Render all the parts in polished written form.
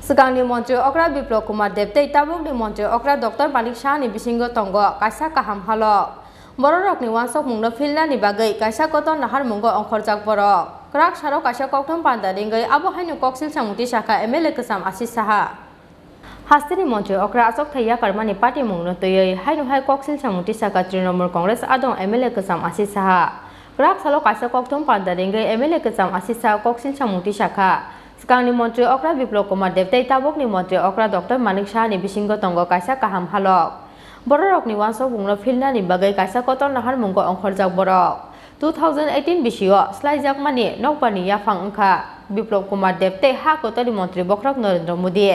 Sigangi Mantri Okra Biplop Kumar Debte Tabukni Mantri Okra Dr. Malik Shah ni bisingo tonggo kaisa kaham halok. Borok ni wansok mungno filna ni bagai kaisa koton nahar munggo ongkhorjak borok. Krak sarok kaisa kokthom panda ringai abo hainu koksil samungti saka MLA Kesam Asis Saha. Hastini Mantri Okra asok thaya karmani party mungno toyai hainu hai koksil samungti saka Trinamool Congress adong MLA Kesam Asis Saha. Krak sarok kaisa kokthom panda ringai MLA Kesam Asis Saha koksil samungti saka. Sigangi Mantri Okra Biplop Kumar Debte Tabukni Mantri Okra Dr. Malik Shah ni bisingo tonggo kaisa kaham halok. Borok ni wansok mungno filna ni bagai kaisa koton nahar munggo ongkhorjak borok. 2018 bisio slaijak mani nokpani yafang ongkha Biplop Kumar Debte ha kotoni Mantri Bokrok Narendra Modi.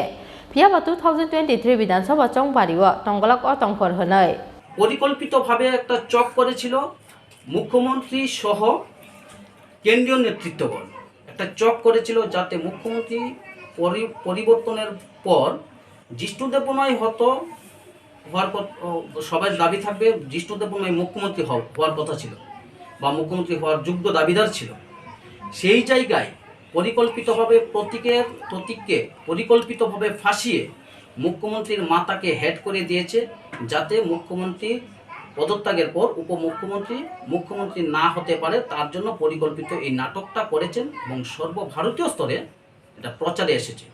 Piyaba 2023 বিধানসভা চংবাড়িও তংগলক অতংকর হনয় পরিকল্পিতভাবে একটা চক করেছিল মুখ্যমন্ত্রী সহ কেন্দ্রীয় নেতৃত্বগণ একটা চক করেছিল যাতে মুখ্যমন্ত্রী পরিবর্তনের পর জিষ্ণু দেববর্মা হওয়ার সবাই দাবি থাকবে জিষ্ণু দেববর্মা মুখ্যমন্ত্রী হওয়ার কথা ছিল বা মুখ্যমন্ত্রী হওয়ার যোগ্য দাবিদার ছিল। সেই জায়গায় পরিকল্পিতভাবে প্রতীককে পরিকল্পিতভাবে ফাঁসিয়ে মুখ্যমন্ত্রীর মাতাকে হেড করে দিয়েছে যাতে মুখ্যমন্ত্রী পদত্যাগের পর মুখ্যমন্ত্রী না হতে পারে তার জন্য পরিকল্পিত এই নাটকটা করেছেন এবং সর্বভারতীয় স্তরে এটা প্রচারে এসেছে।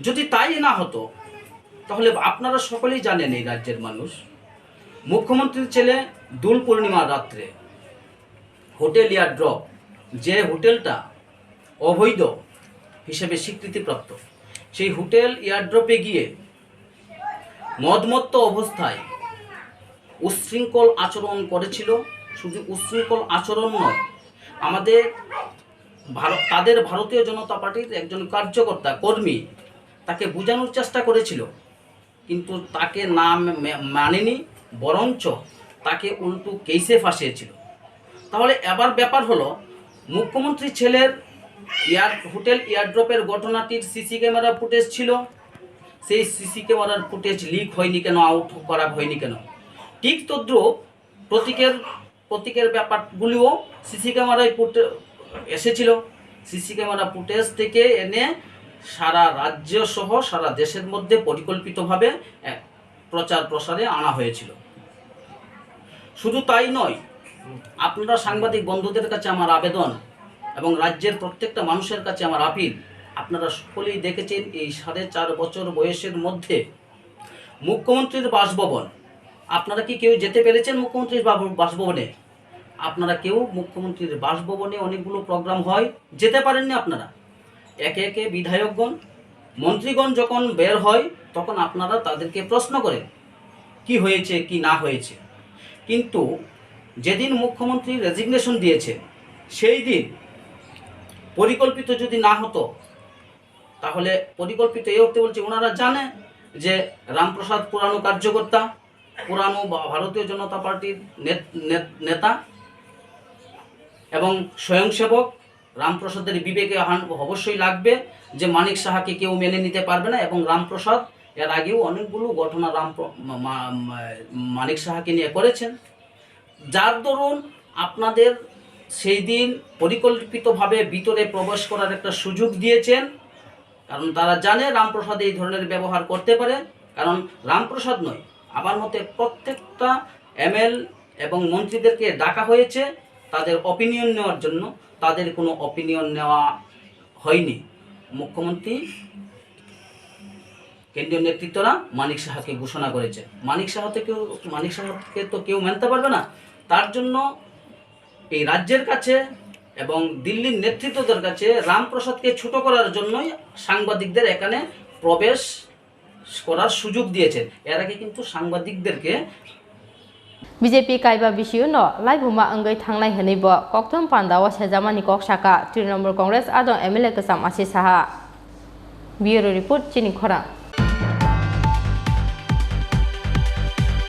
যদি তাই না হতো তাহলে আপনারা সকলেই জানেন এই রাজ্যের মানুষ মুখ্যমন্ত্রীর ছেলে দোল পূর্ণিমার রাত্রে হোটেল এয়ারড্রপ যে হোটেলটা অবৈধ হিসেবে স্বীকৃতিপ্রাপ্ত সেই হোটেল এয়ারড্রপে গিয়ে মদমত্ত অবস্থায় উচ্ছৃঙ্খল আচরণ করেছিল। শুধু উচ্ছৃঙ্খল আচরণ নয়, তাদের ভারতীয় জনতা পার্টির একজন কার্যকর্তা কর্মী তাকে বোঝানোর চেষ্টা করেছিল কিন্তু তাকে না মানেনি, বরঞ্চ তাকে উল্টো কেসে ফাঁসিয়েছিল। তাহলে এবার ব্যাপার হলো মুখ্যমন্ত্রী ছেলের হোটেল এয়ারড্রপের ঘটনাটির সিসি ক্যামেরা ফুটেজ ছিল, সেই সিসি ক্যামেরার ফুটেজ লিক হয়নি কেন, আউট করা হয়নি কেন? ঠিক তদ্রুপ প্রতীকের ব্যাপারগুলিও সিসি ক্যামেরায় এসেছিল। সিসি ক্যামেরা ফুটেজ থেকে এনে সারা রাজ্য সহ সারা দেশের মধ্যে পরিকল্পিতভাবে প্রচার প্রসারে আনা হয়েছিল। শুধু তাই নয়, আপনারা সাংবাদিক বন্ধুদের কাছে আমার আবেদন এবং রাজ্যের প্রত্যেকটা মানুষের কাছে আমার আপিল, আপনারা সকলেই দেখেছেন এই 4.5 বছর বয়সের মধ্যে মুখ্যমন্ত্রীর বাসভবন, আপনারা কি কেউ যেতে পেরেছেন মুখ্যমন্ত্রীর বাসভবনে? আপনারা কেউ মুখ্যমন্ত্রীর বাসভবনে অনেকগুলো প্রোগ্রাম হয়, যেতে পারেননি আপনারা। একে একে বিধায়কগণ মন্ত্রীগণ যখন বের হয় তখন আপনারা তাদেরকে প্রশ্ন করেন কি হয়েছে কি না হয়েছে, কিন্তু যেদিন মুখ্যমন্ত্রী রেজিগনেশন দিয়েছেন সেই দিন পরিকল্পিত যদি না হতো তাহলে পরিকল্পিত এই অর্থে বলছে ওনারা জানে যে রামপ্রসাদ পুরানো কার্যকর্তা, পুরানো ভারতীয় জনতা পার্টির নেতা এবং স্বয়ংসেবক, রামপ্রসাদের বিবেকে অবশ্যই লাগবে যে মানিক সাহাকে কেউ মেনে নিতে পারবে না এবং রামপ্রসাদ এর আগেও অনেকগুলো ঘটনা মানিক সাহাকে নিয়ে করেছেন, যার দরুন আপনাদের সেই দিন পরিকল্পিতভাবে ভিতরে প্রবেশ করার একটা সুযোগ দিয়েছেন। কারণ তারা জানে রামপ্রসাদ এই ধরনের ব্যবহার করতে পারে, কারণ রামপ্রসাদ নয় আমার মতে প্রত্যেকটা এমএল এবং মন্ত্রীদেরকে ডাকা হয়েছে তাদের অপিনিয়ন নেওয়ার জন্য, তাদের কোনো অপিনিয়ন নেওয়া হয়নি। মুখ্যমন্ত্রী কেন্দ্রীয় নেতৃত্বরা মানিক সাহাকে ঘোষণা করেছে, মানিক সাহাকে তো কেউ মানতে পারবে না। তার জন্য এই রাজ্যের কাছে এবং দিল্লির নেতৃত্বদের কাছে রামপ্রসাদকে ছোট করার জন্যই সাংবাদিকদের এখানে প্রবেশ করার সুযোগ দিয়েছেন। এর আগে কিন্তু সাংবাদিকদেরকে বিজেপি কাইবা বিসিও ন লাইবুমা अंगै थांनाय हनैबो kokthom pandawa sejamani kok saka Trinamool Congress adong MLA Kesam Asis Saha। Bureau Report Chini Khora।